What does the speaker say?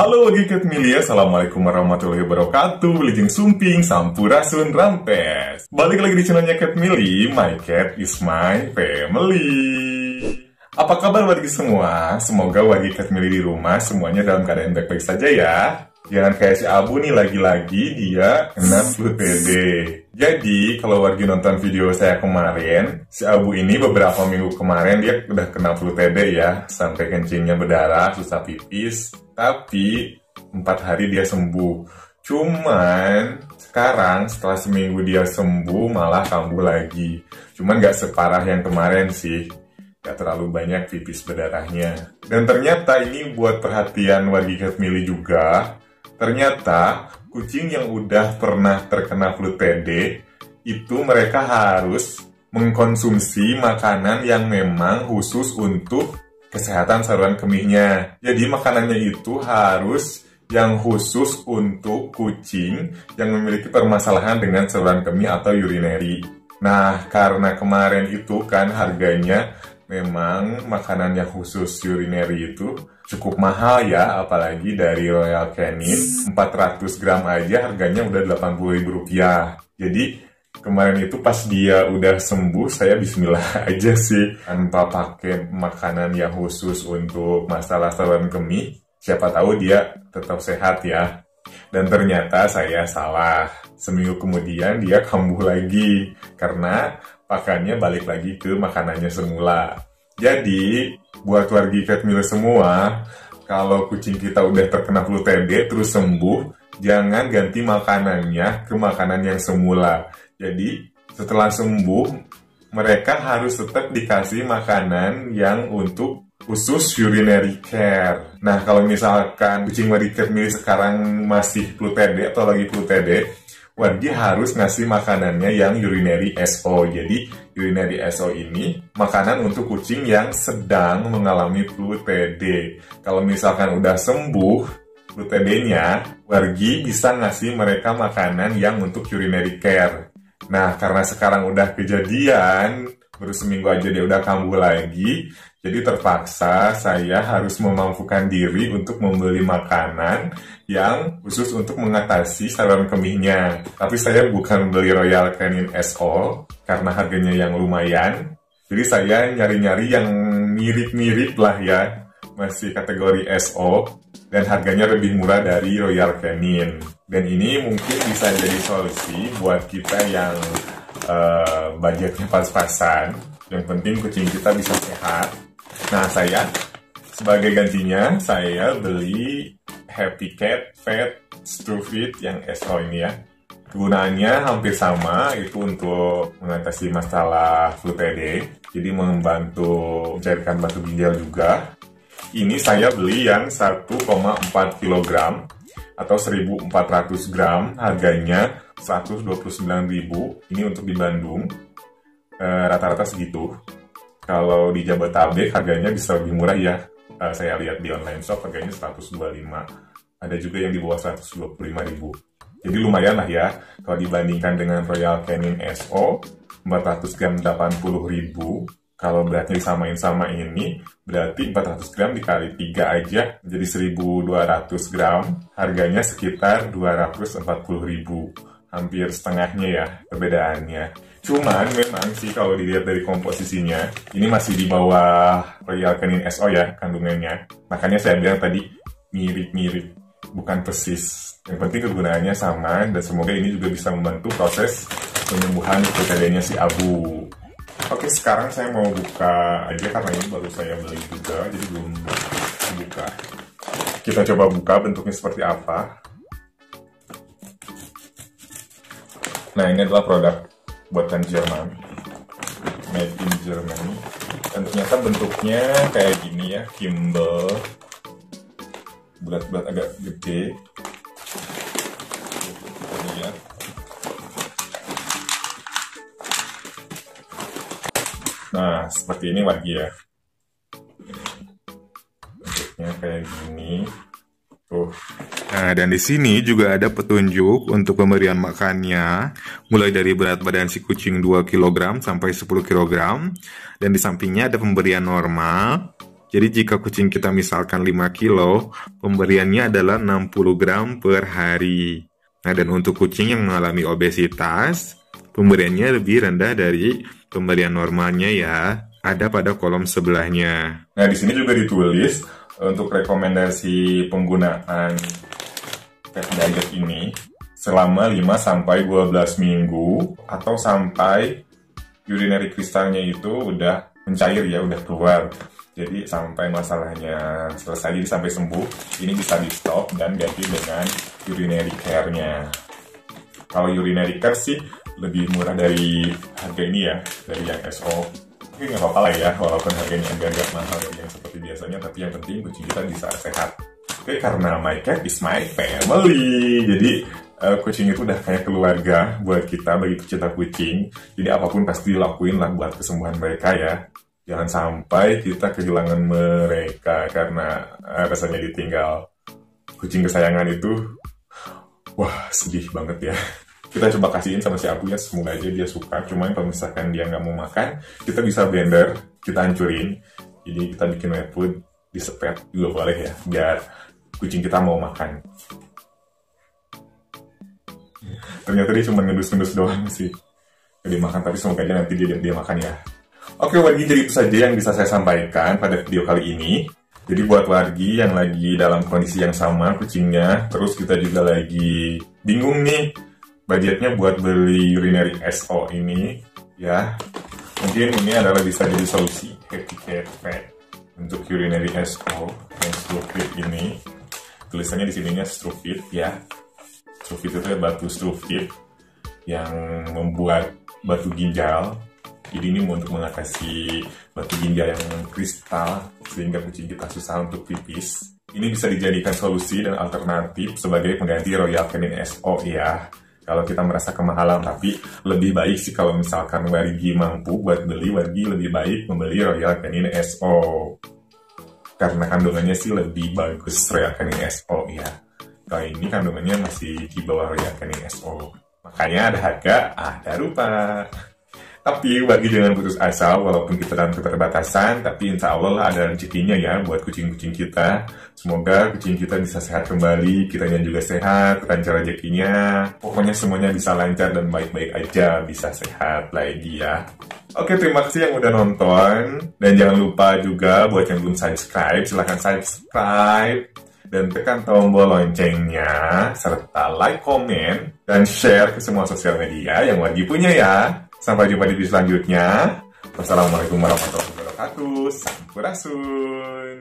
Halo Giket Milia, Assalamualaikum warahmatullahi wabarakatuh. Wilujeng Sumping, Sampurasun Rampes. Balik lagi di channelnya Cat Mili, My Cat is my family. Apa kabar wargi semua? Semoga wargi Cat Mili di rumah semuanya dalam keadaan baik-baik saja ya. Jangan kayak si Abu nih, lagi-lagi dia kena flu TB. Jadi, kalau wargi nonton video saya kemarin, si Abu ini beberapa minggu kemarin dia udah kena flu TB ya. Sampai kencingnya berdarah, susah pipis. Tapi, 4 hari dia sembuh. Cuman, sekarang setelah seminggu dia sembuh, malah kambuh lagi. Cuman gak separah yang kemarin sih. Gak terlalu banyak pipis berdarahnya. Dan ternyata ini buat perhatian wargi Cat Mili juga. Ternyata kucing yang udah pernah terkena flu TB itu mereka harus mengkonsumsi makanan yang memang khusus untuk kesehatan saluran kemihnya. Jadi makanannya itu harus yang khusus untuk kucing yang memiliki permasalahan dengan saluran kemih atau urinary. Nah, karena kemarin itu kan harganya memang makanan yang khusus urinary itu cukup mahal ya, apalagi dari Royal Canin 400 gram aja harganya udah Rp80.000. Jadi kemarin itu pas dia udah sembuh, saya bismillah aja sih tanpa pakai makanan yang khusus untuk masalah saluran kemih. Siapa tahu dia tetap sehat ya. Dan ternyata saya salah. Seminggu kemudian dia kambuh lagi karena pakannya balik lagi ke makanannya semula. Jadi, buat wargi Cat Mili semua, kalau kucing kita udah terkena flu TB terus sembuh, jangan ganti makanannya ke makanan yang semula. Jadi, setelah sembuh, mereka harus tetap dikasih makanan yang untuk khusus urinary care. Nah, kalau misalkan kucing wargi Cat Mili sekarang masih flu TB atau lagi flu TB, wargi harus ngasih makanannya yang urinary SO. Jadi, urinary SO ini makanan untuk kucing yang sedang mengalami flu TB. Kalau misalkan udah sembuh flu TB-nya, wargi bisa ngasih mereka makanan yang untuk urinary care. Nah, karena sekarang udah kejadian, baru seminggu aja dia udah kambuh lagi, jadi terpaksa saya harus memampukan diri untuk membeli makanan yang khusus untuk mengatasi saluran kemihnya. Tapi saya bukan beli Royal Canin SO karena harganya yang lumayan. Jadi saya nyari-nyari yang mirip-mirip lah ya, masih kategori SO dan harganya lebih murah dari Royal Canin. Dan ini mungkin bisa jadi solusi buat kita yang budgetnya pas-pasan. Yang penting kucing kita bisa sehat. Nah, saya sebagai gantinya saya beli Happy Cat Fat Strufit yang SO ini ya. Kegunaannya hampir sama, itu untuk mengatasi masalah flu TB. Jadi membantu mencairkan batu ginjal juga. Ini saya beli yang 1,4 kg atau 1.400 gram, harganya 129.000. Ini untuk di Bandung, rata-rata segitu. Kalau di Jabodetabek harganya bisa lebih murah ya. Saya lihat di online shop harganya 125. Ada juga yang di bawah 125.000. Jadi lumayan lah ya. Kalau dibandingkan dengan Royal Canin SO 400 gram 80.000. Kalau beratnya disamain sama ini, berarti 400 gram dikali 3 aja jadi 1.200 gram. Harganya sekitar 240.000. Hampir setengahnya ya perbedaannya. Cuman memang sih kalau dilihat dari komposisinya, ini masih di bawah Royal Canin SO ya kandungannya. Makanya saya bilang tadi mirip-mirip, bukan persis. Yang penting kegunaannya sama dan semoga ini juga bisa membantu proses penyembuhan flu TB-nya si Abu. Oke, sekarang saya mau buka aja karena ini baru saya beli juga, jadi belum buka. Kita coba buka bentuknya seperti apa. Nah, ini adalah produk buatan Jerman, made in Germany. Dan ternyata bentuknya kayak gini ya, gimbal, bulat-bulat agak gede. Kita lihat. Nah, seperti ini wargi ya. Bentuknya kayak gini. Tuh. Nah, dan di sini juga ada petunjuk untuk pemberian makannya, mulai dari berat badan si kucing 2 kg sampai 10 kg. Dan di sampingnya ada pemberian normal, Jadi jika kucing kita misalkan 5 kilo, pemberiannya adalah 60 gram per hari. Nah, dan untuk kucing yang mengalami obesitas, pemberiannya lebih rendah dari pemberian normalnya ya. Ada pada kolom sebelahnya. Nah, di sini juga ditulis untuk rekomendasi penggunaan pet diet ini selama 5-12 minggu atau sampai urinary kristalnya itu udah mencair ya, udah keluar. Jadi sampai masalahnya selesai, jadi sampai sembuh, ini bisa di stop dan ganti dengan urinary care-nya. Kalau urinary care sih lebih murah dari harga ini ya, dari yang SO. Mungkin nggak apa-apa lah ya, walaupun harganya agak-agak mahal dari yang seperti biasanya, tapi yang penting kucing kita bisa sehat. Oke, karena my cat is my family. Jadi kucing itu udah kayak keluarga buat kita, bagi pecinta kucing. Jadi apapun pasti dilakuin lah buat kesembuhan mereka ya. Jangan sampai kita kehilangan mereka karena rasanya ditinggal kucing kesayangan itu. Wah, sedih banget ya. Kita coba kasihin sama si Apu ya, semoga aja dia suka. Cuman kalau misalkan dia nggak mau makan, kita bisa blender, kita hancurin. Jadi kita bikin wet food, disepet juga boleh ya, biar kucing kita mau makan. Ternyata dia cuma ngedus-ngedus doang sih. Dia makan, tapi semoga aja nanti dia makan ya. Oke wargi, jadi itu saja yang bisa saya sampaikan pada video kali ini. Jadi buat wargi yang lagi dalam kondisi yang sama kucingnya, terus kita juga lagi bingung nih budgetnya buat beli urinary SO ini, ya mungkin ini adalah bisa jadi solusi Happy Cat Pet untuk urinary SO yang Strufit ini. Tulisannya di sininya Strufit ya. Strufit itu ya batu Strufit yang membuat batu ginjal. Jadi ini untuk mengatasi batu ginjal yang kristal sehingga kucing kita susah untuk pipis. Ini bisa dijadikan solusi dan alternatif sebagai pengganti Royal Canin SO ya. Kalau kita merasa kemahalan, tapi lebih baik sih kalau misalkan wargi mampu buat beli, wargi lebih baik membeli Royal Canin SO. Karena kandungannya sih lebih bagus Royal Canin SO ya. Kalau ini kandungannya masih di bawah Royal Canin SO. Makanya ada harga, ada rupa. Tapi bagi jangan putus asa, walaupun kita dalam keterbatasan, tapi insya Allah ada rezekinya ya buat kucing-kucing kita. Semoga kucing kita bisa sehat kembali, kitanya juga sehat, lancar rezekinya. Pokoknya semuanya bisa lancar dan baik-baik aja, bisa sehat lagi ya. Oke, terima kasih yang udah nonton. Dan jangan lupa juga buat yang belum subscribe, silahkan subscribe. Dan tekan tombol loncengnya, serta like, komen, dan share ke semua sosial media yang wajib punya ya. Sampai jumpa di video selanjutnya. Wassalamualaikum warahmatullahi wabarakatuh. Sampurasun.